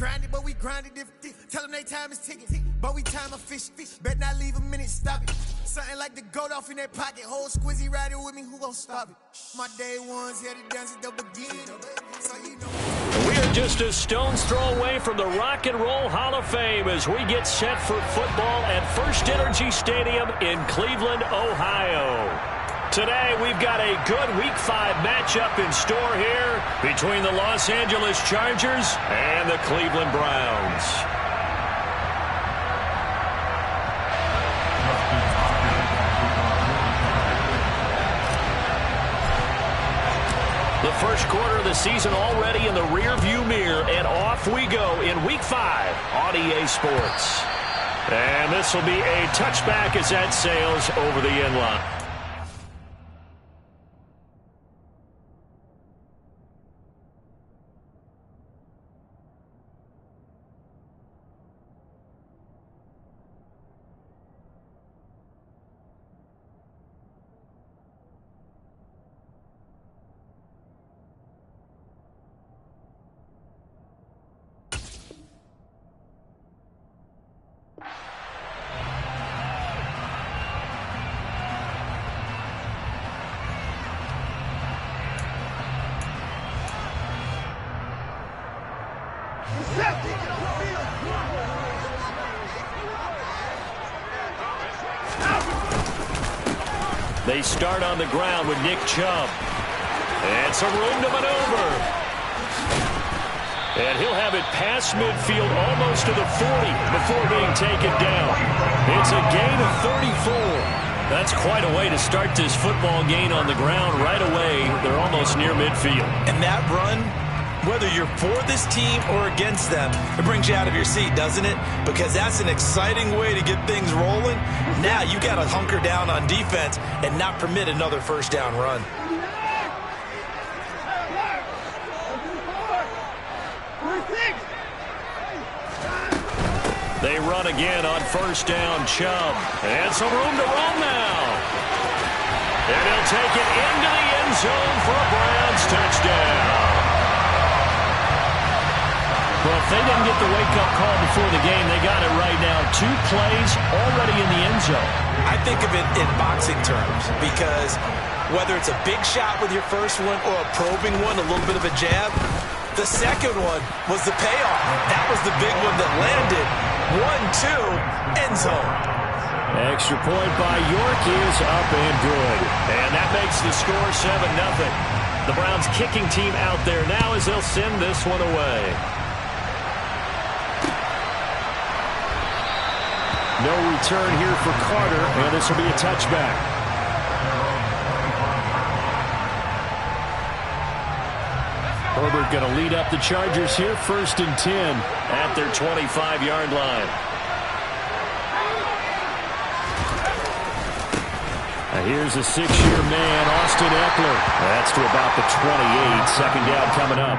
grinded, but we grinded different. Tell them they time is ticking, but we time a fish. Bet not leave a minute, stop it. Something like the goat off in that pocket. Whole squizzy riding with me, who gon' stop it? My day ones here to dance at the beginning. So you know. We are just a stone's throw away from the Rock and Roll Hall of Fame as we get set for football at First Energy Stadium in Cleveland, Ohio. Today, we've got a good Week 5 matchup in store here between the Los Angeles Chargers and the Cleveland Browns. The first quarter of the season already in the rearview mirror, and off we go in Week 5 on EA Sports. And this will be a touchback as that sails over the end line. They start on the ground with Nick Chubb. And some room to maneuver. And he'll have it past midfield almost to the 40 before being taken down. It's a gain of 34. That's quite a way to start this football game on the ground right away. They're almost near midfield. And that run, whether you're for this team or against them, it brings you out of your seat, doesn't it? Because that's an exciting way to get things rolling. Now you got to hunker down on defense and not permit another first down run. They run again on first down, Chubb. And some room to run now. And he'll take it into the end zone for a Browns touchdown. Well, if they didn't get the wake-up call before the game, they got it right now. 2 plays already in the end zone. I think of it in boxing terms because whether it's a big shot with your first one or a probing one, a little bit of a jab, the second one was the payoff. That was the big one that landed. 1-2, end zone. Extra point by York is up and good. And that makes the score 7-0. The Browns kicking team out there now as they'll send this one away. No return here for Carter, and this will be a touchback. Herbert going to lead up the Chargers here, 1st and 10 at their 25-yard line. Now here's a 6-year man, Austin Eckler. That's to about the 28, 2nd down coming up.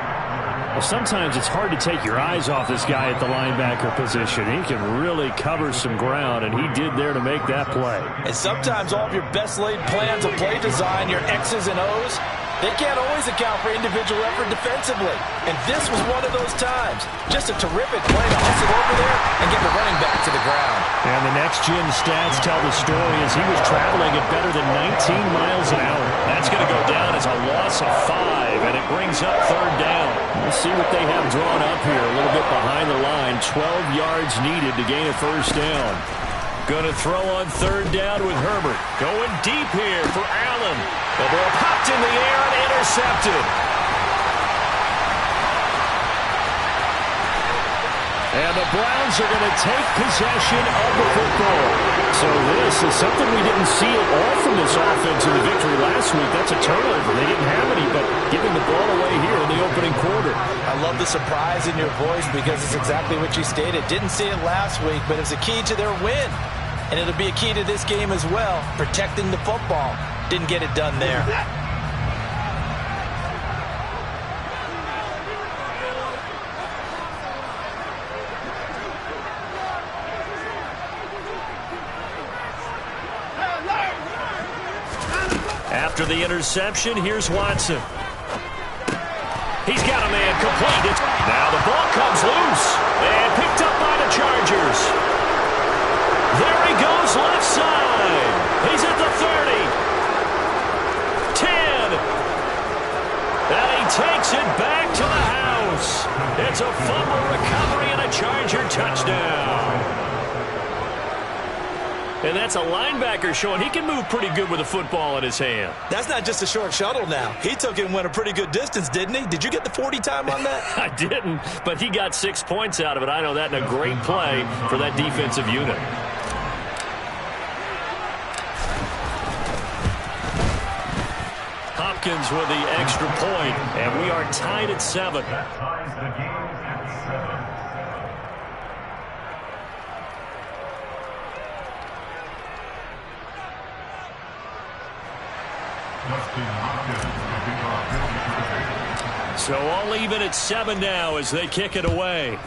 Well, sometimes it's hard to take your eyes off this guy at the linebacker position. He can really cover some ground, and he did there to make that play. And sometimes all of your best laid plans of play design, your X's and O's, they can't always account for individual effort defensively. And this was one of those times. Just a terrific play to hustle over there and get the running back to the ground. And the next-gen stats tell the story as he was traveling at better than 19 miles an hour. That's going to go down as a loss of 5, and it brings up 3rd down. We'll see what they have drawn up here. A little bit behind the line. 12 yards needed to gain a 1st down. Going to throw on 3rd down with Herbert. Going deep here for Allen. The ball popped in the air and intercepted. And the Browns are going to take possession of the football. So this is something we didn't see at all from this offense in the victory last week. That's a turnover. They didn't have any, but giving the ball away here in the opening quarter. I love the surprise in your voice because it's exactly what you stated. Didn't see it last week, but it was a key to their win. And it'll be a key to this game as well, protecting the football. Didn't get it done there. After the interception, here's Watson. He's got a man complete. Now the ball comes loose. fumble recovery and a Charger touchdown. And that's a linebacker showing he can move pretty good with a football in his hand. That's not just a short shuttle now. He took it and went a pretty good distance, didn't he? Did you get the 40 time on that? I didn't, but he got 6 points out of it. I know that in a great play for that defensive unit. Hopkins with the extra point, and we are tied at 7. So all even at 7 now as they kick it away.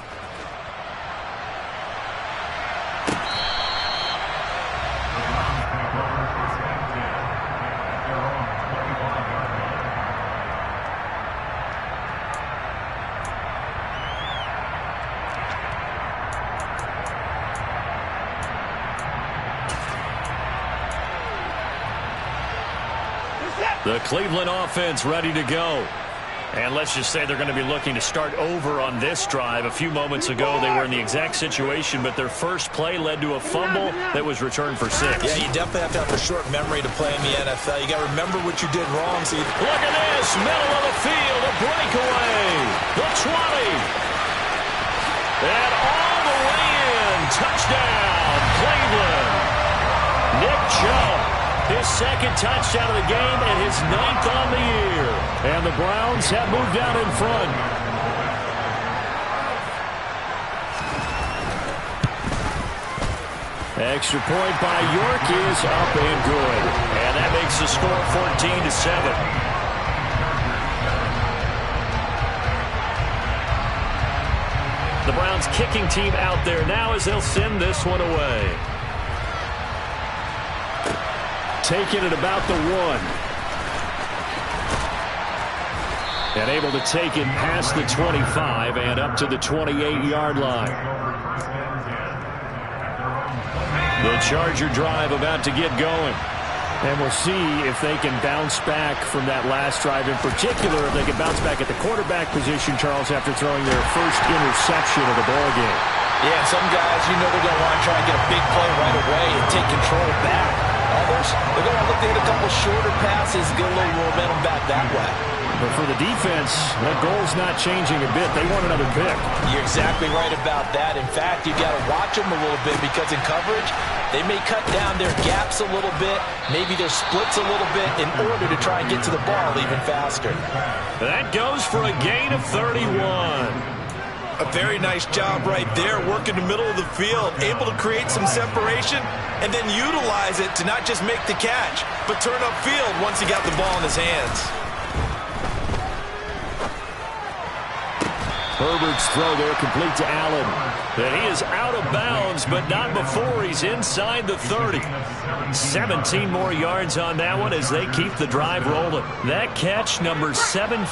The Cleveland offense ready to go. And let's just say they're going to be looking to start over on this drive. A few moments ago, they were in the exact situation, but their first play led to a fumble that was returned for 6. Yeah, you definitely have to have a short memory to play in the NFL. You got to remember what you did wrong. So look at this, middle of the field, a breakaway. The 20. And all the way in. Touchdown, Cleveland. Nick Chubb. His second touchdown of the game and his 9th on the year. And the Browns have moved out in front. Extra point by York is up and good. And that makes the score 14-7. The Browns kicking team out there now as they'll send this one away. Taking it about the 1. And able to take it past the 25 and up to the 28-yard line. The Charger drive about to get going. And we'll see if they can bounce back from that last drive. In particular, if they can bounce back at the quarterback position, Charles, after throwing their first interception of the ball game. Yeah, some guys, you know they're going to want to try and get a big play right away and take control back. Others, they're going to look to hit a couple shorter passes, get a little momentum back that way. But for the defense, that goal's not changing a bit. They want another pick. You're exactly right about that. In fact, you got to watch them a little bit because in coverage, they may cut down their gaps a little bit, maybe their splits a little bit in order to try and get to the ball even faster. That goes for a gain of 31. A very nice job right there, working the middle of the field, able to create some separation, and then utilize it to not just make the catch, but turn upfield once he got the ball in his hands. Herbert's throw there complete to Allen. And he is out of bounds, but not before he's inside the 30. 17 more yards on that one as they keep the drive rolling. That catch, number 750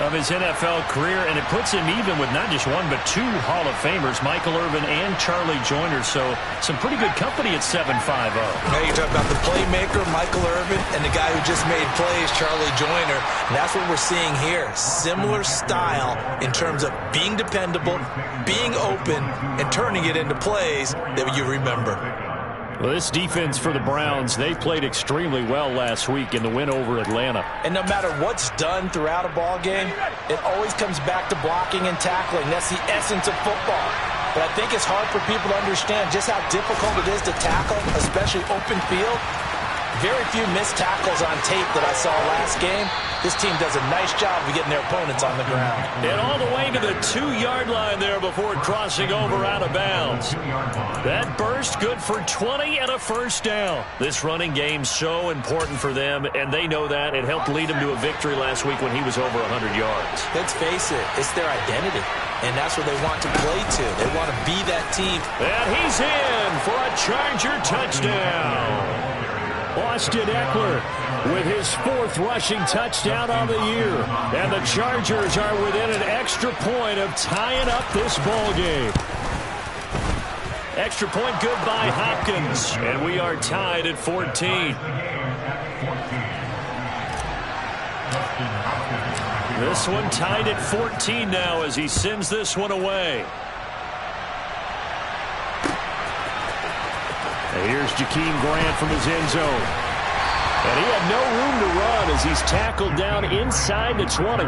of his NFL career, and it puts him even with not just one but 2 Hall of Famers, Michael Irvin and Charlie Joyner. So some pretty good company at 750. Now you talk about the playmaker, Michael Irvin, and the guy who just made plays, Charlie Joyner. And that's what we're seeing here. Similar style in terms of being dependable, being open, and turning it into plays that you remember. Well, this defense for the Browns, they played extremely well last week in the win over Atlanta. And no matter what's done throughout a ball game, it always comes back to blocking and tackling. That's the essence of football. But I think it's hard for people to understand just how difficult it is to tackle, especially open field. Very few missed tackles on tape that I saw last game. This team does a nice job of getting their opponents on the ground. And all the way to the 2-yard line there before crossing over out of bounds. That burst good for 20 and a first down. This running game so important for them, and they know that. It helped lead them to a victory last week when he was over 100 yards. Let's face it, it's their identity, and that's what they want to play to. They want to be that team. And he's in for a Charger touchdown. Austin Eckler with his 4th rushing touchdown on the year. And the Chargers are within an extra point of tying up this ball game. Extra point good by Hopkins. And we are tied at 14. This one tied at 14 now as he sends this one away. And here's Jakeem Grant from his end zone. And he had no room to run as he's tackled down inside the 20.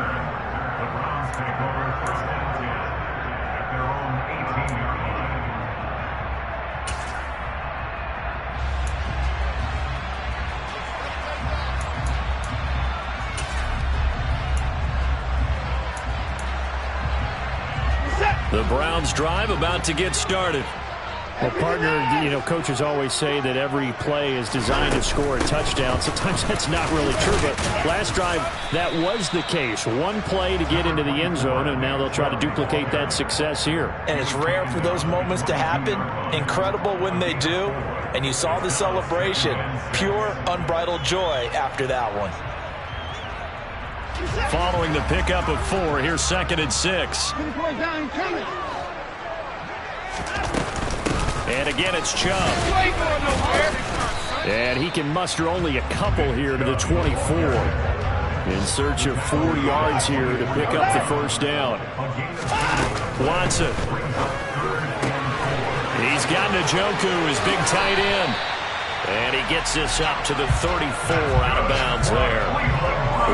The Browns drive about to get started. Well, partner, coaches always say that every play is designed to score a touchdown. Sometimes that's not really true, but last drive, that was the case. One play to get into the end zone, and now they'll try to duplicate that success here. And it's rare for those moments to happen. Incredible when they do. And you saw the celebration. Pure, unbridled joy after that one. Following the pickup of 4, here's 2nd and 6. And again, it's Chubb. And he can muster only a couple here to the 24. In search of 4 yards here to pick up the first down. Watson. He's got Njoku, his big tight end. And he gets this up to the 34 out of bounds there.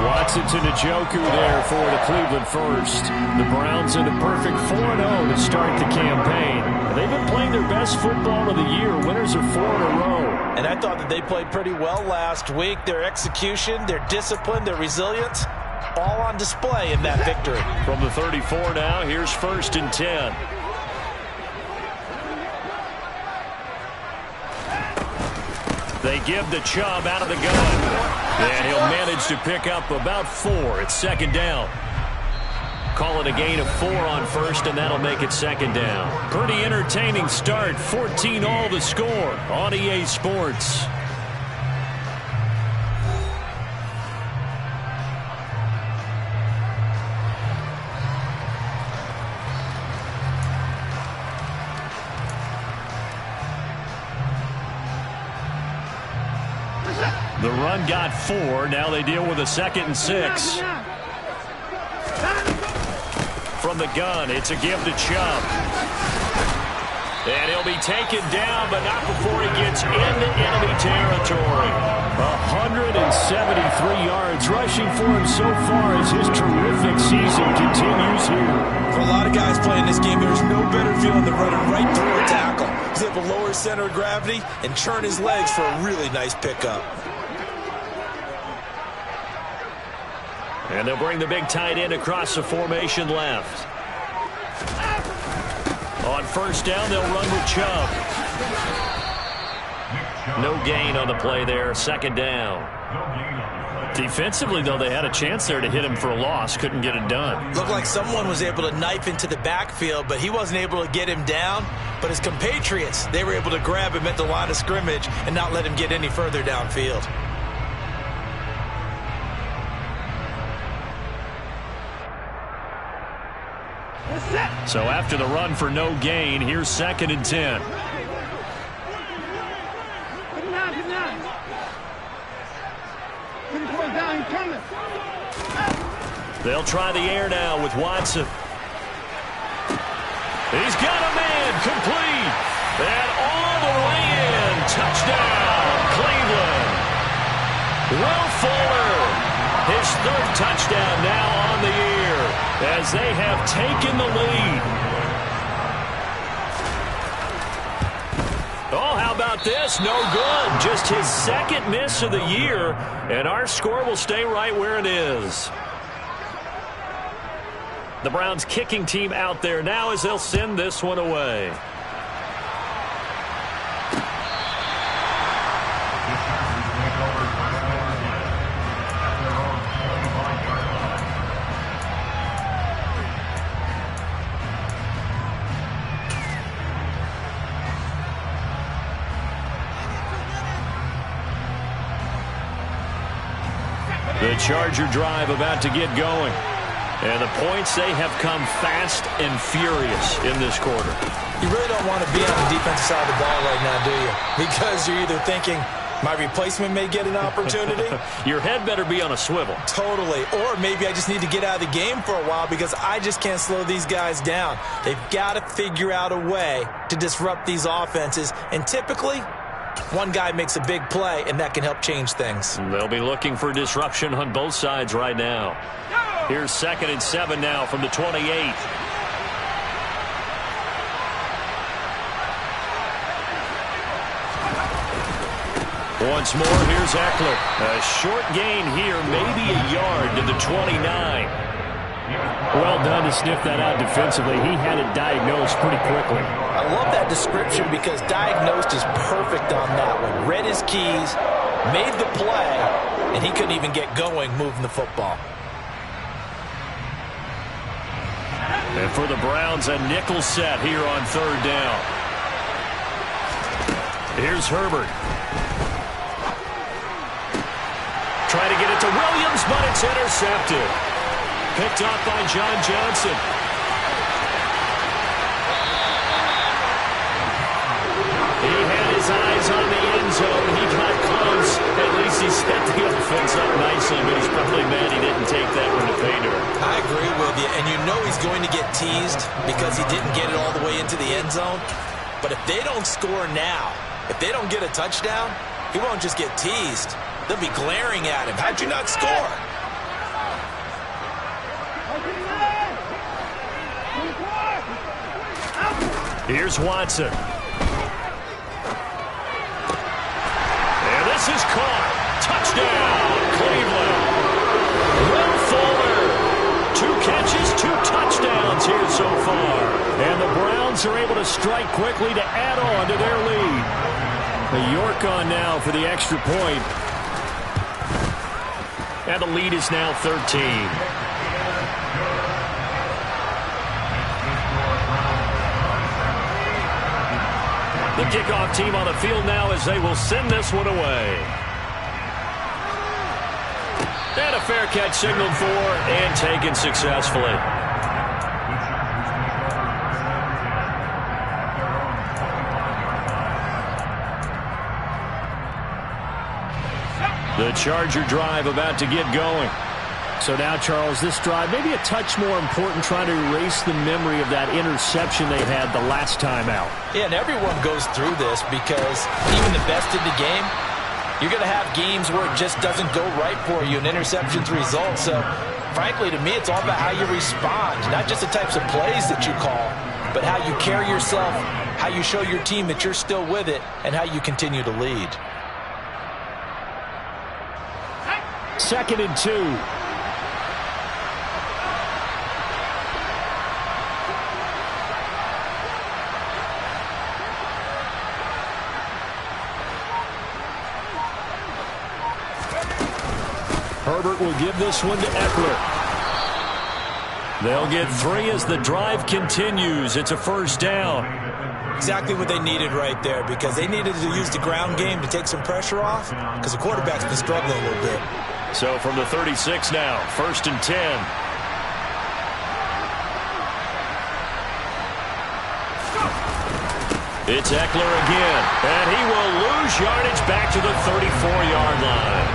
Watson to Njoku there for the Cleveland first. The Browns in a perfect 4-0 to start the campaign. They've been playing their best football of the year. Winners of 4 in a row. And I thought that they played pretty well last week. Their execution, their discipline, their resilience, all on display in that victory. From the 34 now, here's 1st and 10. They give the Chubb out of the gun. And he'll manage to pick up about 4. It's 2nd down. Call it a gain of 4 on 1st, and that'll make it 2nd down. Pretty entertaining start. 14-all the score on EA Sports. The run got 4. Now they deal with a 2nd and 6. From the gun, it's a give to Chubb. And he'll be taken down, but not before he gets into enemy territory. 173 yards rushing for him so far as his terrific season continues here. For a lot of guys playing this game, there's no better feeling than running right through a tackle. He's able to lower his center of gravity and churn his legs for a really nice pickup. And they'll bring the big tight end across the formation left. On 1st down, they'll run with Chubb. No gain on the play there. 2nd down. Defensively, though, they had a chance there to hit him for a loss. Couldn't get it done. Looked like someone was able to knife into the backfield, but he wasn't able to get him down. But his compatriots, they were able to grab him at the line of scrimmage and not let him get any further downfield. So after the run for no gain, here's 2nd and 10. They'll try the air now with Watson. He's got a man, complete. And all the way in. Touchdown, Cleveland. Will Fuller, his 3rd touchdown now on the year, as they have taken the lead. Oh, how about this? No good. Just his 2nd miss of the year, and our score will stay right where it is. The Browns kicking team out there now as they'll send this one away. The Charger drive about to get going. And the points, they have come fast and furious in this quarter. You really don't want to be on the defensive side of the ball right now, do you? Because you're either thinking, My replacement may get an opportunity. Your head better be on a swivel. Totally. Or maybe I just need to get out of the game for a while because I just can't slow these guys down. They've got to figure out a way to disrupt these offenses. And typically, one guy makes a big play, and that can help change things. They'll be looking for disruption on both sides right now. Here's 2nd and 7 now from the 28. Once more, here's Eckler. A short gain here, maybe a yard to the 29. Well done to sniff that out defensively. He had it diagnosed pretty quickly. I love that description because diagnosed is perfect on that one. Read his keys, made the play, and he couldn't even get going moving the football. And for the Browns, a nickel set here on 3rd down. Here's Herbert. Trying to get it to Williams, but it's intercepted. Picked up by John Johnson. He had his eyes on the end zone. He got close. At least he set the offense up nicely, but he's probably mad he didn't take that one to pay dirt. I agree with you, and you know he's going to get teased because he didn't get it all the way into the end zone. But if they don't score now, if they don't get a touchdown, he won't just get teased. They'll be glaring at him. How'd you not score? Here's Watson. And this is caught. Touchdown, Cleveland. Will Fuller. 2 catches, 2 touchdowns here so far. And the Browns are able to strike quickly to add on to their lead. The York on now for the extra point. And the lead is now 13. The kickoff team on the field now as they will send this one away. And a fair catch signaled for and taken successfully. The Charger drive about to get going. So now, Charles, this drive maybe a touch more important, trying to erase the memory of that interception they had the last time out. Yeah, and everyone goes through this because even the best in the game, you're going to have games where it just doesn't go right for you, and interceptions result. So, frankly, to me, it's all about how you respond, not just the types of plays that you call, but how you carry yourself, how you show your team that you're still with it, and how you continue to lead. 2nd and 2. Herbert will give this one to Eckler. They'll get 3 as the drive continues. It's a 1st down. Exactly what they needed right there because they needed to use the ground game to take some pressure off because the quarterback's been struggling a little bit. So from the 36 now, 1st and 10. It's Eckler again, and he will lose yardage back to the 34-yard line.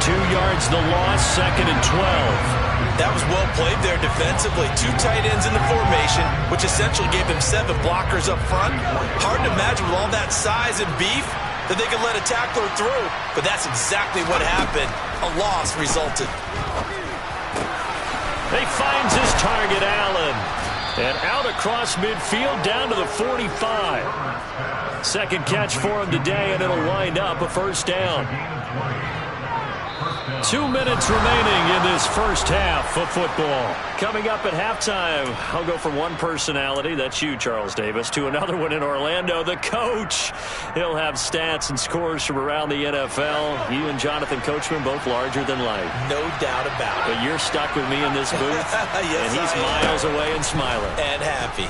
2 yards the loss, 2nd and 12. That was well played there defensively. 2 tight ends in the formation, which essentially gave them 7 blockers up front. Hard to imagine with all that size and beef that they could let a tackler through. But that's exactly what happened. A loss resulted. He finds his target, Allen. And out across midfield down to the 45. 2nd catch for him today, and it'll wind up a 1st down. 2 minutes remaining in this 1st half of football. Coming up at halftime, I'll go from one personality, that's you, Charles Davis, to another one in Orlando, the coach. He'll have stats and scores from around the NFL. You and Jonathan Coachman both larger than life. No doubt about it. But you're stuck with me in this booth, yes, and he's miles away and smiling. And happy.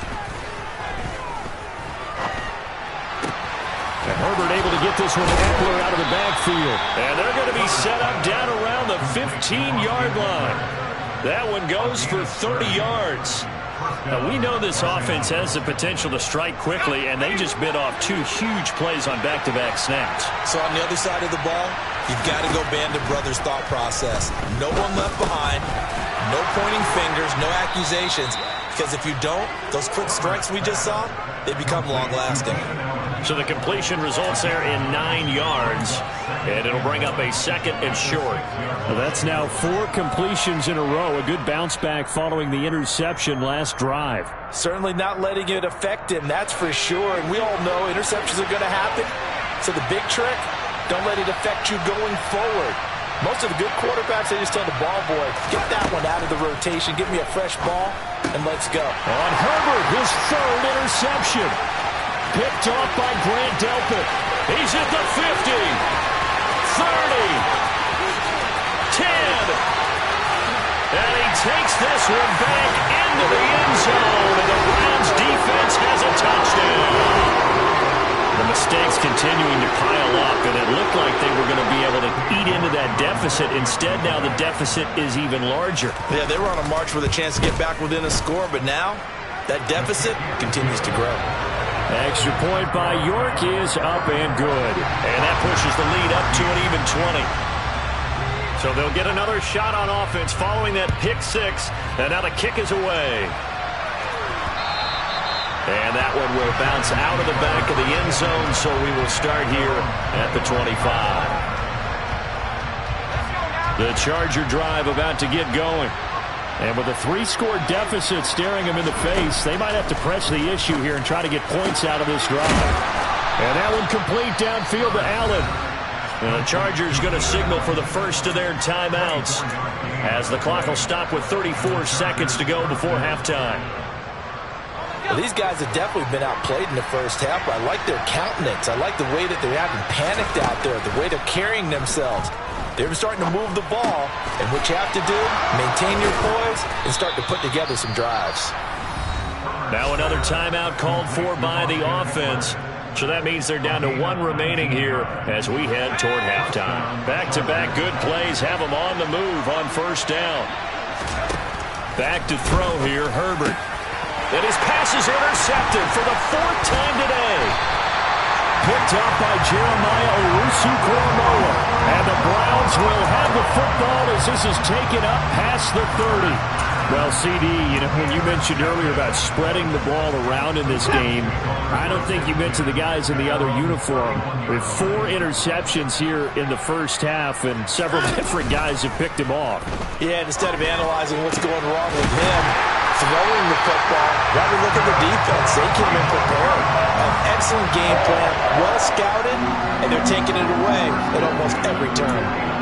And Herbert able to get this one to Eckler out of the backfield. And they're going to be set up down around the 15-yard line. That one goes for 30 yards. Now, we know this offense has the potential to strike quickly, and they just bit off 2 huge plays on back-to-back snaps. So on the other side of the ball, you've got to go Band of Brothers thought process. No one left behind, no pointing fingers, no accusations, because if you don't, those quick strikes we just saw, they become long-lasting. So the completion results there in 9 yards, and it'll bring up a 2nd and short. Well, that's now 4 completions in a row. A good bounce back following the interception last drive. Certainly not letting it affect him, that's for sure. And we all know interceptions are going to happen. So the big trick, don't let it affect you going forward. Most of the good quarterbacks, they just tell the ball boy, get that one out of the rotation, give me a fresh ball, and let's go. On Herbert, his 3rd interception. Picked off by Grant Delpit. He's at the 50, 30, 10. And he takes this one back into the end zone, and the Browns defense has a touchdown. The mistakes continuing to pile up, and it looked like they were going to be able to eat into that deficit. Instead, now the deficit is even larger. Yeah, they were on a march with a chance to get back within a score, but now that deficit continues to grow. Extra point by York is up and good. And that pushes the lead up to an even 20. So they'll get another shot on offense following that pick 6, and now the kick is away. And that one will bounce out of the back of the end zone, so we will start here at the 25. The Charger drive about to get going. And with a 3-score deficit staring them in the face, they might have to press the issue here and try to get points out of this drive. And that one complete downfield to Allen. And the Chargers going to signal for the first of their timeouts, as the clock will stop with 34 seconds to go before halftime. Well, these guys have definitely been outplayed in the first half. I like their countenance. I like the way that they're having panicked out there, the way they're carrying themselves. They're starting to move the ball, and what you have to do, maintain your poise and start to put together some drives. Now another timeout called for by the offense. So that means they're down to 1 remaining here as we head toward halftime. Back-to-back good plays have them on the move on first down. Back to throw here, Herbert. And his pass is intercepted for the 4th time today. Picked up by Jeremiah Owusu-Koramoah. And the Browns will have the football as this is taken up past the 30. Well, CD, when you mentioned earlier about spreading the ball around in this game, I don't think you meant to the guys in the other uniform. With 4 interceptions here in the first half, and several different guys have picked him off. Yeah, instead of analyzing what's going wrong with him, throwing the football, rather look at the defense. They came in prepared. An excellent game plan, well scouted, and they're taking it away at almost every turn.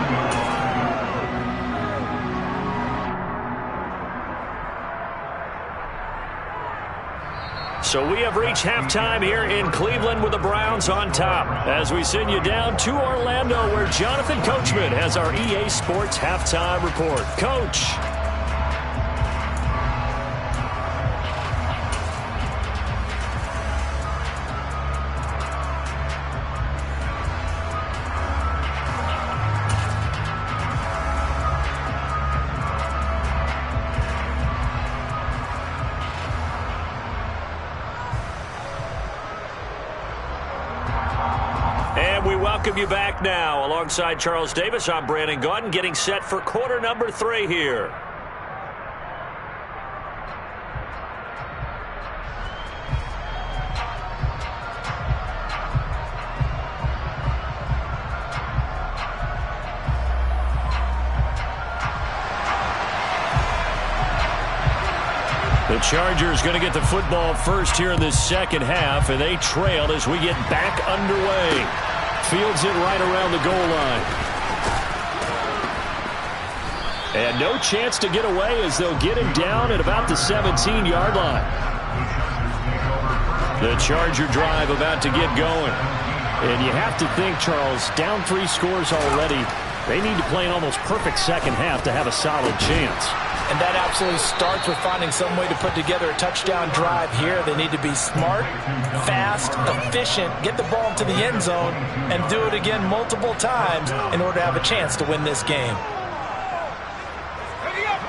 So we have reached halftime here in Cleveland with the Browns on top, as we send you down to Orlando, where Jonathan Coachman has our EA Sports halftime report. Coach. Welcome you back now. Alongside Charles Davis, I'm Brandon Gaudin, getting set for quarter number 3 here. The Chargers going to get the football first here in this second half, and they trail as we get back underway. Fields it right around the goal line. And no chance to get away as they'll get him down at about the 17-yard line. The Charger drive about to get going. And you have to think, Charles, down 3 scores already. They need to play an almost perfect second half to have a solid chance. And that absolutely starts with finding some way to put together a touchdown drive here. They need to be smart, fast, efficient, get the ball into the end zone, and do it again multiple times in order to have a chance to win this game.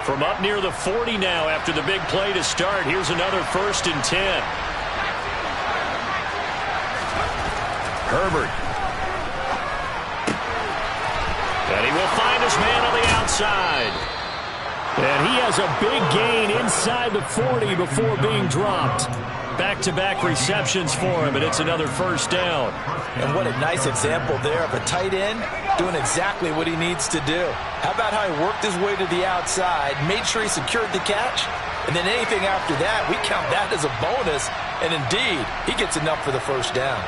From up near the 40 now after the big play to start. Here's another 1st and 10. Herbert. And he will find his man on the outside. And he has a big gain inside the 40 before being dropped. Back-to-back receptions for him, and it's another 1st down. And what a nice example there of a tight end doing exactly what he needs to do. How about how he worked his way to the outside, made sure he secured the catch, and then anything after that, we count that as a bonus. And indeed, he gets enough for the 1st down.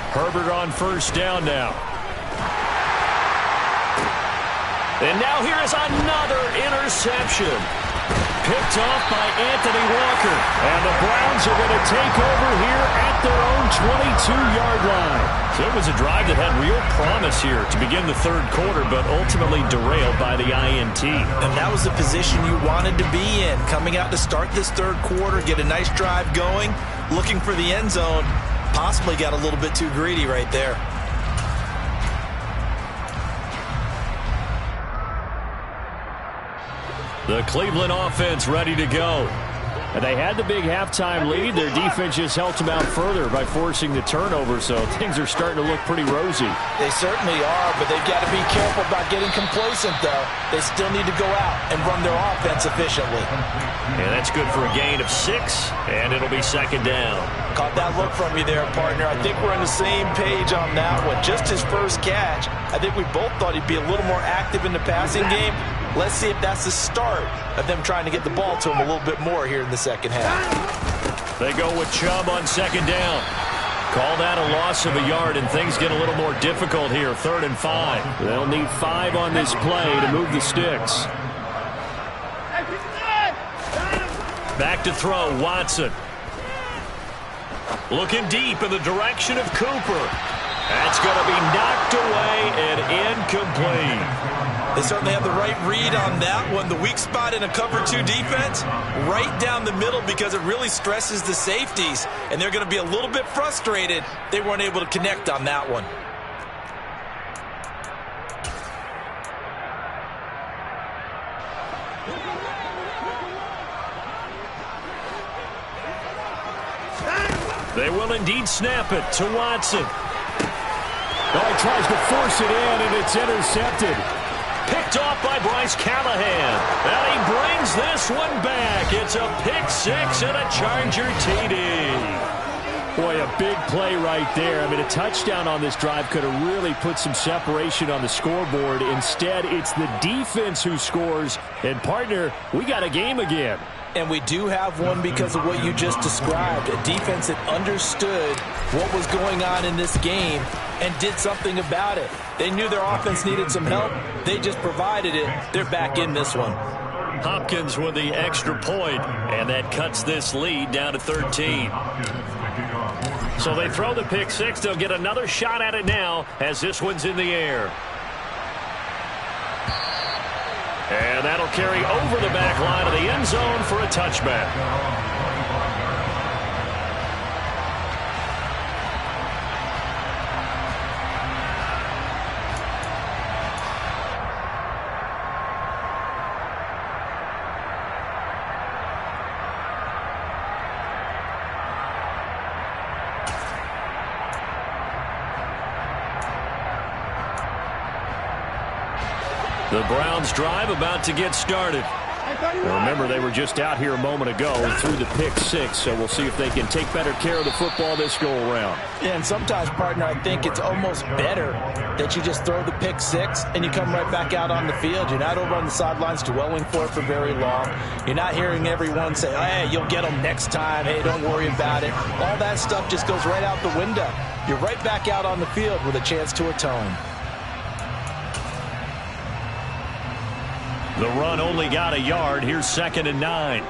Herbert on 1st down now. And now here is another interception. Picked off by Anthony Walker. And the Browns are going to take over here at their own 22-yard line. So it was a drive that had real promise here to begin the 3rd quarter, but ultimately derailed by the INT. And that was the position you wanted to be in. Coming out to start this 3rd quarter, get a nice drive going, looking for the end zone. Possibly got a little bit too greedy right there. The Cleveland offense ready to go. And they had the big halftime lead. Their defense just helped them out further by forcing the turnover, so things are starting to look pretty rosy. They certainly are, but they've got to be careful about getting complacent, though. They still need to go out and run their offense efficiently. And that's good for a gain of 6, and it'll be 2nd down. Caught that look from you there, partner. I think we're on the same page on that one. Just his first catch. I think we both thought he'd be a little more active in the passing game. Let's see if that's the start of them trying to get the ball to him a little bit more here in the 2nd half. They go with Chubb on 2nd down. Call that a loss of a yard, and things get a little more difficult here. 3rd and 5. They'll need 5 on this play to move the sticks. Back to throw, Watson. Looking deep in the direction of Cooper. That's going to be knocked away and incomplete. They certainly have the right read on that one. The weak spot in a cover 2 defense, right down the middle, because it really stresses the safeties. And they're going to be a little bit frustrated they weren't able to connect on that one. They will indeed snap it to Watson. Oh, he tries to force it in, and it's intercepted. Picked off by Bryce Callahan. And he brings this one back. It's a pick 6 and a Charger TD. Boy, a big play right there. I mean, a touchdown on this drive could have really put some separation on the scoreboard. Instead, it's the defense who scores. And, partner, we got a game again. And we do have one because of what you just described. A defense that understood what was going on in this game and did something about it. They knew their offense needed some help. They just provided it. They're back in this one. Hopkins with the extra point, and that cuts this lead down to 13. So they throw the pick 6. They'll get another shot at it now as this one's in the air. And that'll carry over the back line of the end zone for a touchback. The Browns drive about to get started. Now remember, they were just out here a moment ago and threw the pick 6, so we'll see if they can take better care of the football this go-around. Yeah, and sometimes, partner, I think it's almost better that you just throw the pick 6 and you come right back out on the field. You're not over on the sidelines dwelling for it for very long. You're not hearing everyone say, hey, you'll get them next time. Hey, don't worry about it. All that stuff just goes right out the window. You're right back out on the field with a chance to atone. The run only got a yard. Here's 2nd and 9.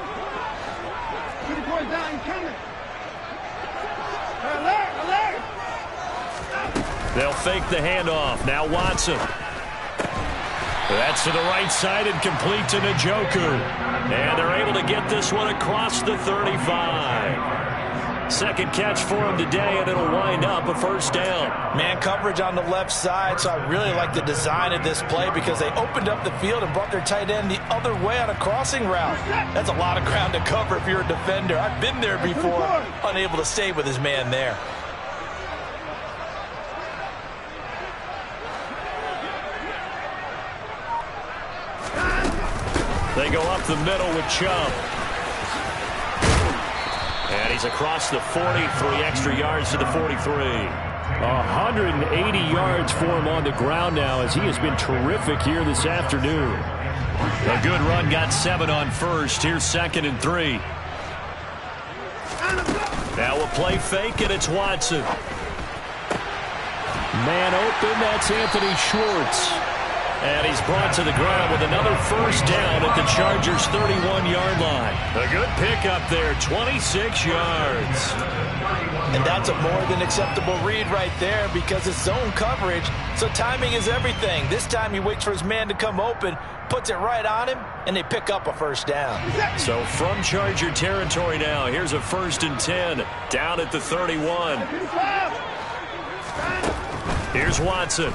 They'll fake the handoff. Now Watson. That's to the right side and complete to Njoku. And they're able to get this one across the 35. Second catch for him today, and it'll wind up a first down. Man coverage on the left side, so I really like the design of this play because they opened up the field and brought their tight end the other way on a crossing route. That's a lot of ground to cover if you're a defender. I've been there before, unable to stay with his man there. They go up the middle with Chubb. And he's across the 40, 3 extra yards to the 43. 180 yards for him on the ground now as he has been terrific here this afternoon. A good run, got 7 on first. Here's 2nd and 3. Now a play fake, and it's Watson. Man open, that's Anthony Schwartz. And he's brought to the ground with another first down at the Chargers' 31-yard line. A good pickup there, 26 yards. And that's a more than acceptable read right there because it's zone coverage, so timing is everything. This time he waits for his man to come open, puts it right on him, and they pick up a first down. So from Charger territory now, here's a 1st and 10 down at the 31. Here's Watson.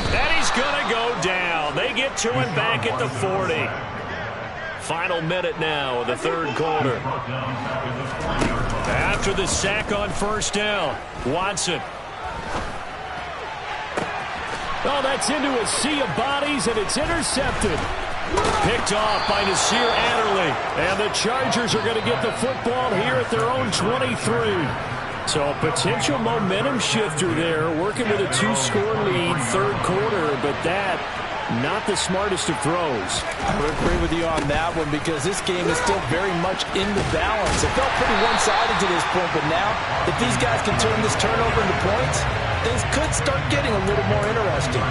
And he's going to go down. They get to him back at the 40. Final minute now of the third quarter. After the sack on first down, Watson. Oh, that's into a sea of bodies, and it's intercepted. Picked off by Nasir Adderley. And the Chargers are going to get the football here at their own 23. So a potential momentum shifter there, working with a 2-score lead, third quarter, but that, not the smartest of throws. I would agree with you on that one because this game is still very much in the balance. It felt pretty one-sided to this point, but now, if these guys can turn this turnover into points, things could start getting a little more interesting.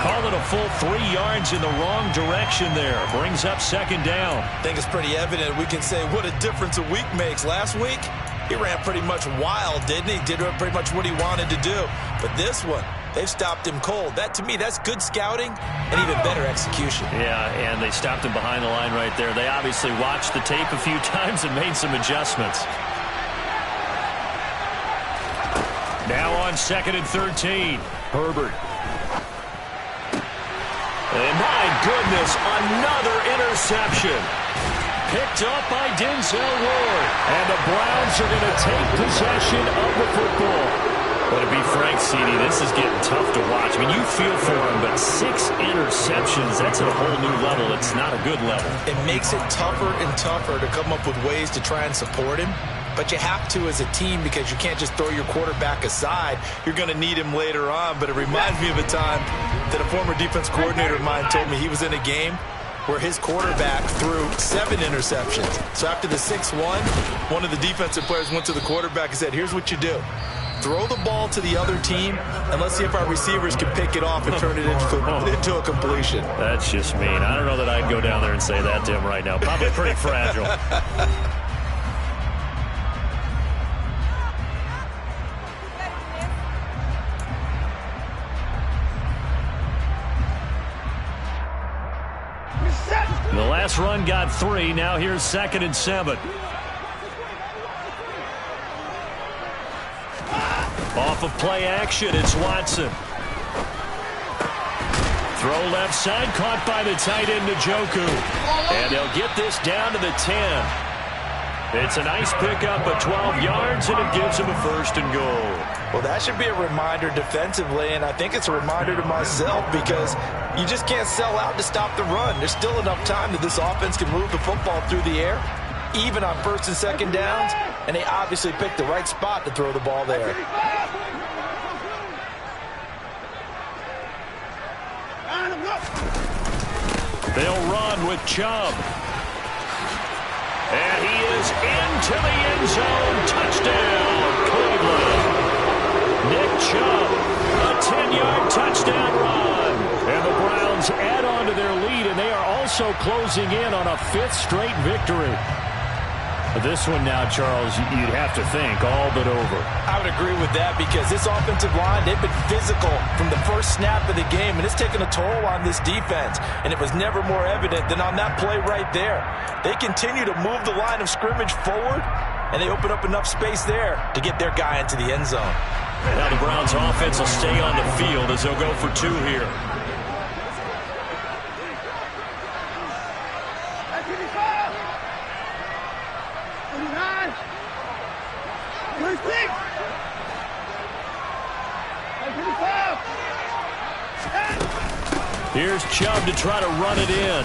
Call it a full 3 yards in the wrong direction there. Brings up 2nd down. I think it's pretty evident we can say what a difference a week makes. Last week, he ran pretty much wild, didn't he? Did pretty much what he wanted to do. But this one, they've stopped him cold. That, to me, that's good scouting and even better execution. Yeah, and they stopped him behind the line right there. They obviously watched the tape a few times and made some adjustments. Now on 2nd and 13, Herbert. And my goodness, another interception. Picked up by Denzel Ward. And the Browns are going to take possession of the football. But to be frank, CD, this is getting tough to watch. I mean, you feel for him, but 6 interceptions, that's at a whole new level. It's not a good level. It makes it tougher and tougher to come up with ways to try and support him. But you have to as a team because you can't just throw your quarterback aside. You're going to need him later on. But it reminds me of a time that a former defense coordinator of mine told me he was in a game where his quarterback threw 7 interceptions. So after the 6-1, one of the defensive players went to the quarterback and said, here's what you do. Throw the ball to the other team, and let's see if our receivers can pick it off and turn it into a completion. That's just mean. I don't know that I'd go down there and say that to him right now. Probably pretty fragile. The last run got 3. Now here's 2nd and 7. Off of play action, it's Watson. Throw left side, caught by the tight end, Njoku. And they'll get this down to the 10. It's a nice pickup of 12 yards, and it gives them a 1st and goal. Well, that should be a reminder defensively, and I think it's a reminder to myself because you just can't sell out to stop the run. There's still enough time that this offense can move the football through the air, even on 1st and 2nd downs, and they obviously picked the right spot to throw the ball there. They'll run with Chubb. And he is into the end zone. Touchdown, Cleveland. Nick Chubb, a 10-yard touchdown run. And the Browns add on to their lead, and they are also closing in on a 5th straight victory. This one now, Charles, you'd have to think all but over. I would agree with that because this offensive line, they've been physical from the first snap of the game, and it's taken a toll on this defense, and it was never more evident than on that play right there. They continue to move the line of scrimmage forward, and they open up enough space there to get their guy into the end zone. Now the Browns offense will stay on the field as they'll go for 2 here. Here's Chubb to try to run it in.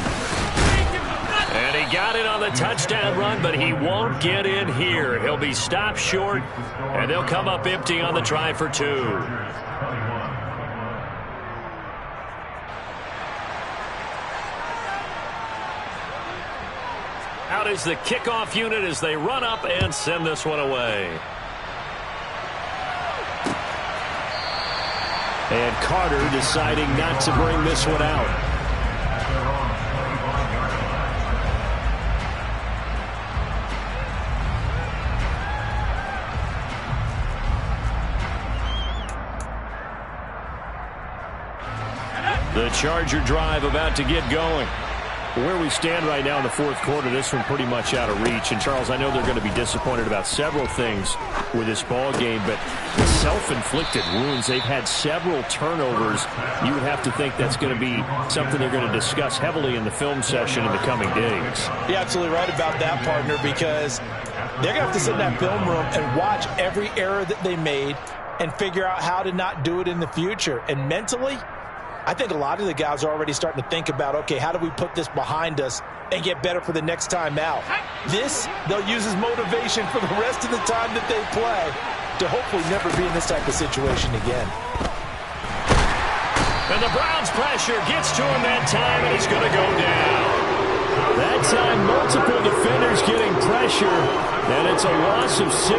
And he got it on the touchdown run, but he won't get in here. He'll be stopped short, and they'll come up empty on the try for 2. Out is the kickoff unit as they run up and send this one away. And Carter deciding not to bring this one out. The Charger drive about to get going. Where we stand right now in the fourth quarter, this one pretty much out of reach. And, Charles, I know they're going to be disappointed about several things with this ball game, but the self-inflicted wounds, they've had several turnovers. You would have to think that's going to be something they're going to discuss heavily in the film session in the coming days. You're absolutely right about that, partner, because they're going to have to sit in that film room and watch every error that they made and figure out how to not do it in the future. And mentally, I think a lot of the guys are already starting to think about, okay, how do we put this behind us and get better for the next time out? This, they'll use as motivation for the rest of the time that they play to hopefully never be in this type of situation again. And the Browns pressure gets to him that time, and he's going to go down. That time, multiple defenders getting pressure, and it's a loss of 6.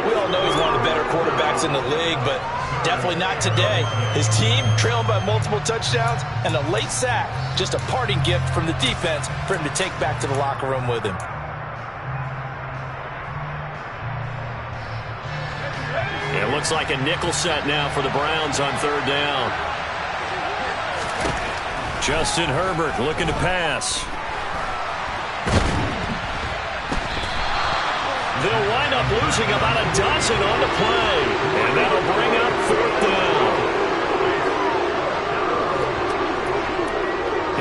We all know he's one of the better quarterbacks in the league, but definitely not today. His team trailing by multiple touchdowns and a late sack, just a parting gift from the defense for him to take back to the locker room with him. It looks like a nickel set now for the Browns on 3rd down. Justin Herbert looking to pass. They'll wind up losing about a dozen on the play, and that'll bring up 4th down.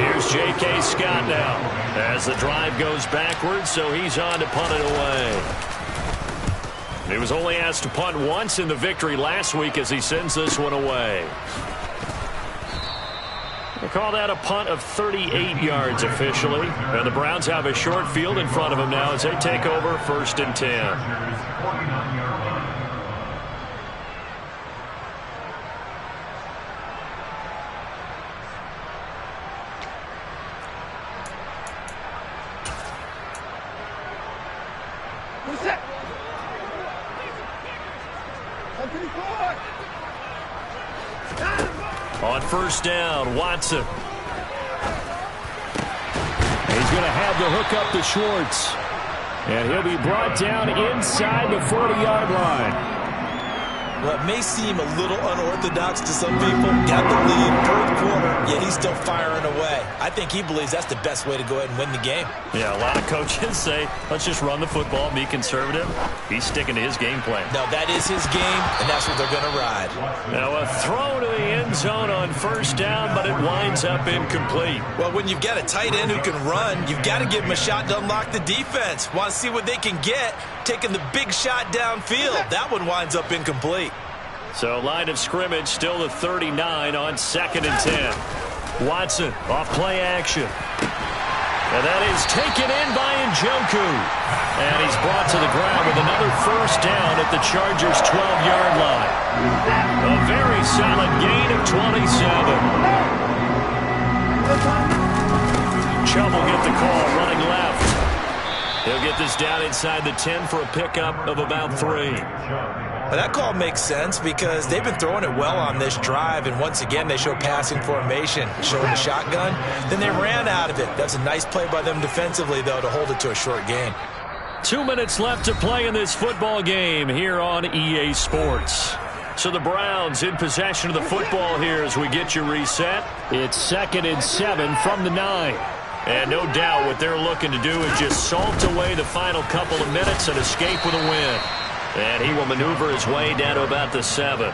Here's J.K. Scott now as the drive goes backwards, so he's on to punt it away. He was only asked to punt once in the victory last week as he sends this one away. They call that a punt of 38 yards officially. And the Browns have a short field in front of them now as they take over 1st and 10. On 1st down, Watson. He's going to have the hook up to Schwartz. And he'll be brought down inside the 40-yard line. Well, it may seem a little unorthodox to some people. Got the lead, 4th quarter, yet he's still firing away. I think he believes that's the best way to go ahead and win the game. Yeah, a lot of coaches say, let's just run the football and be conservative. He's sticking to his game plan. No, that is his game, and that's what they're going to ride. Now a throw to the end zone on 1st down, but it winds up incomplete. Well, when you've got a tight end who can run, you've got to give him a shot to unlock the defense. Want to see what they can get, taking the big shot downfield. That one winds up incomplete. So line of scrimmage still the 39 on 2nd and 10. Watson off play action. And that is taken in by Njoku. And he's brought to the ground with another 1st down at the Chargers' 12-yard line. A very solid gain of 27. Chubb will get the call running left. He'll get this down inside the 10 for a pickup of about 3. Well, that call makes sense because they've been throwing it well on this drive, and once again they show passing formation, showing the shotgun. Then they ran out of it. That's a nice play by them defensively, though, to hold it to a short gain. 2 minutes left to play in this football game here on EA Sports. So the Browns in possession of the football here as we get you reset. It's 2nd and 7 from the 9. And no doubt what they're looking to do is just salt away the final couple of minutes and escape with a win. And he will maneuver his way down to about the 7.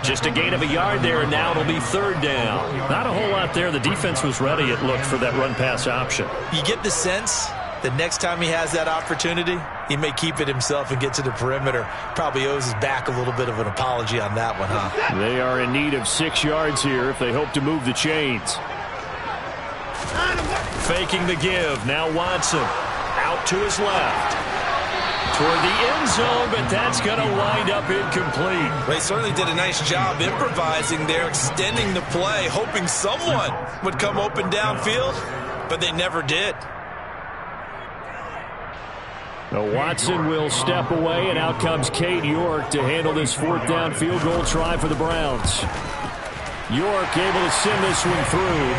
Just a gain of a yard there, and now it'll be 3rd down. Not a whole lot there. The defense was ready, it looked, for that run-pass option. You get the sense that next time he has that opportunity, he may keep it himself and get to the perimeter. Probably owes his back a little bit of an apology on that one, huh? They are in need of 6 yards here if they hope to move the chains. Faking the give. Now Watson out to his left. Toward the end zone, but that's going to wind up incomplete. They certainly did a nice job improvising there, extending the play, hoping someone would come open downfield, but they never did. Now Watson will step away, and out comes Cade York to handle this 4th down field goal try for the Browns. York able to send this one through.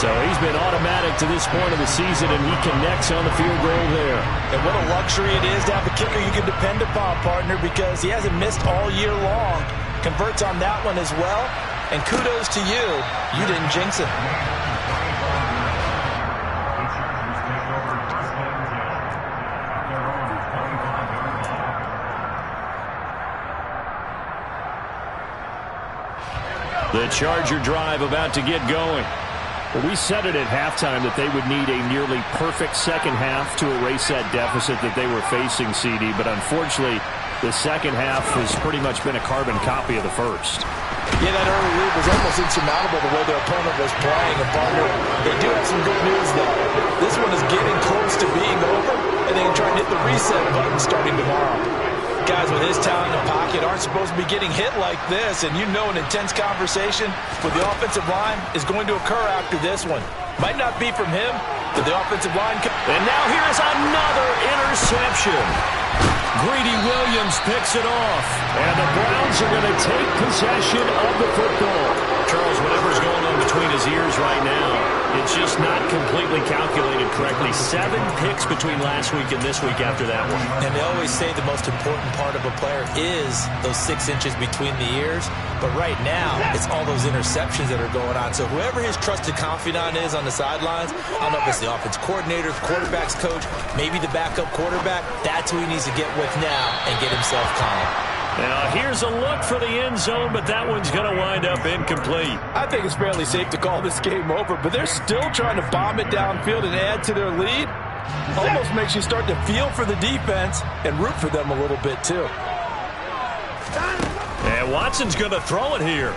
So he's been automatic to this point of the season, and he connects on the field goal there. And what a luxury it is to have a kicker you can depend upon, partner, because he hasn't missed all year long. Converts on that one as well. And kudos to you. You didn't jinx it. The Charger drive about to get going. Well, we said it at halftime that they would need a nearly perfect second half to erase that deficit that they were facing, CD. But unfortunately, the second half has pretty much been a carbon copy of the first. Yeah, that early lead was almost insurmountable the way their opponent was playing. And partner, they do have some good news, though. This one is getting close to being over, and they can try and hit the reset button starting tomorrow. Guys with his talent in the pocket aren't supposed to be getting hit like this, and you know an intense conversation with the offensive line is going to occur after this one. Might not be from him, but the offensive line... And now here's another interception. Greedy Williams picks it off, and the Browns are going to take possession of the football. Charles, whatever's going on between his ears right now, it's just not completely calculated correctly. 7 picks between last week and this week after that one. And they always say the most important part of a player is those 6 inches between the ears. But right now, it's all those interceptions that are going on. So whoever his trusted confidant is on the sidelines, I don't know if it's the offense coordinator, quarterback's coach, maybe the backup quarterback, that's who he needs to get with now and get himself calm. Now, here's a look for the end zone, but that one's going to wind up incomplete. I think it's fairly safe to call this game over, but they're still trying to bomb it downfield and add to their lead. Almost makes you start to feel for the defense and root for them a little bit, too. And Watson's going to throw it here.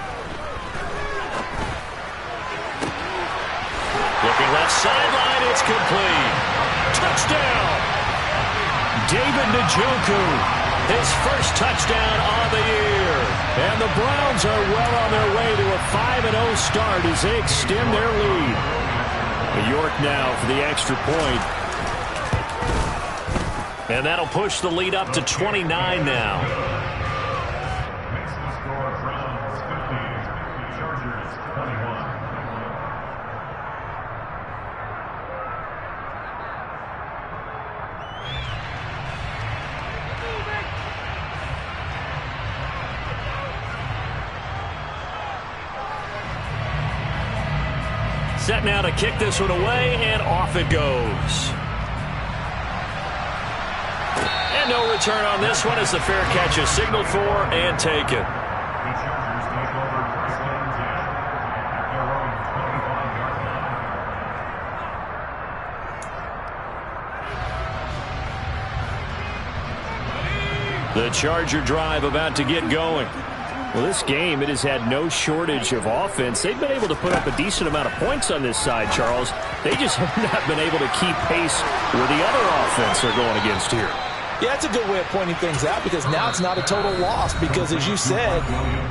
Looking left sideline, it's complete. Touchdown! David Njoku. His first touchdown on the year. And the Browns are well on their way to a 5-0 start as they extend their lead. York now for the extra point. And that'll push the lead up to 29 now. Set now to kick this one away, and off it goes. And no return on this one as the fair catch is signaled for and taken. The Charger drive about to get going. Well, this game, it has had no shortage of offense. They've been able to put up a decent amount of points on this side, Charles. They just have not been able to keep pace with the other offense they're going against here. Yeah, that's a good way of pointing things out because now it's not a total loss because, as you said,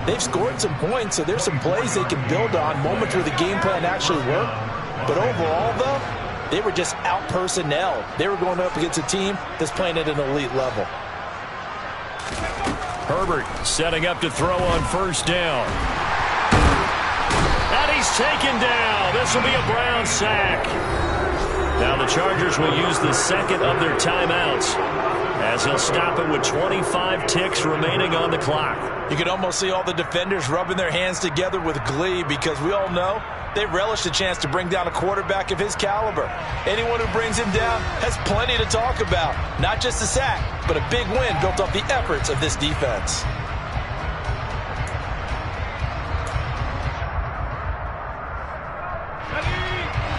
they've scored some points, so there's some plays they can build on, moments where the game plan actually worked. But overall, though, they were just out-personnel. They were going up against a team that's playing at an elite level. Herbert setting up to throw on first down. And he's taken down. This will be a Brown sack. Now the Chargers will use the second of their timeouts as he'll stop it with 25 ticks remaining on the clock. You can almost see all the defenders rubbing their hands together with glee because we all know they relish the chance to bring down a quarterback of his caliber. Anyone who brings him down has plenty to talk about. Not just a sack, but a big win built off the efforts of this defense.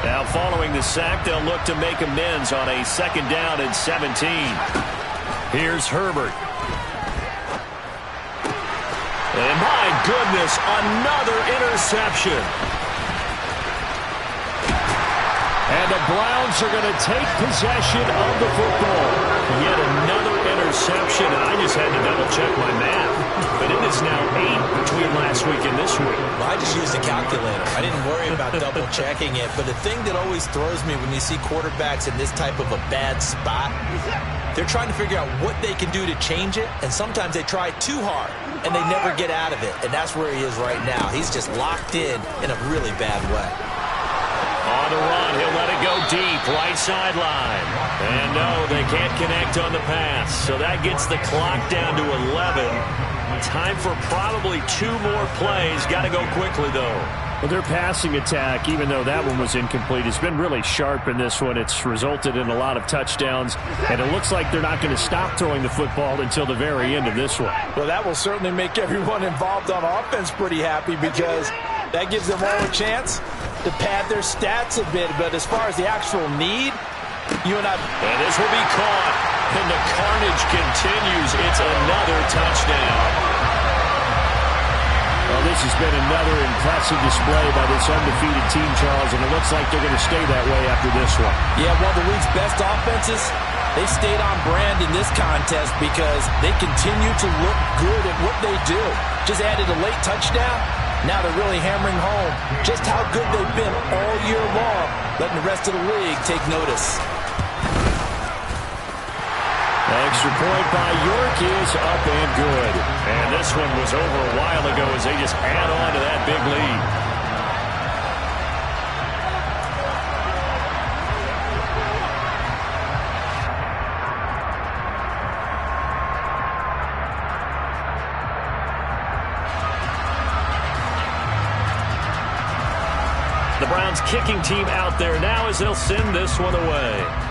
Now following the sack, they'll look to make amends on a 2nd down and 17. Here's Herbert. And my goodness, another interception. And the Browns are going to take possession of the football. Yet another interception, and I just had to double-check my math. But it is now 8 between last week and this week. Well, I just used a calculator. I didn't worry about double-checking it. But the thing that always throws me when you see quarterbacks in this type of a bad spot, they're trying to figure out what they can do to change it, and sometimes they try too hard, and they never get out of it. And that's where he is right now. He's just locked in a really bad way. On the run, he'll let it go deep, right sideline. And no, they can't connect on the pass. So that gets the clock down to 11. Time for probably 2 more plays. Got to go quickly, though. Well, their passing attack, even though that one was incomplete, has been really sharp in this one. It's resulted in a lot of touchdowns, and it looks like they're not going to stop throwing the football until the very end of this one. Well, that will certainly make everyone involved on offense pretty happy because that gives them all a chance to pad their stats a bit. But as far as the actual need, you and I... And this will be caught, and the carnage continues. It's another touchdown. Well, this has been another impressive display by this undefeated team, Charles, and it looks like they're going to stay that way after this one. Yeah, one of the league's best offenses, they stayed on brand in this contest because they continue to look good at what they do. Just added a late touchdown. Now they're really hammering home just how good they've been all year long, letting the rest of the league take notice. Extra point by York is up and good. And this one was over a while ago as they just add on to that big lead. The Browns kicking team out there now as they'll send this one away.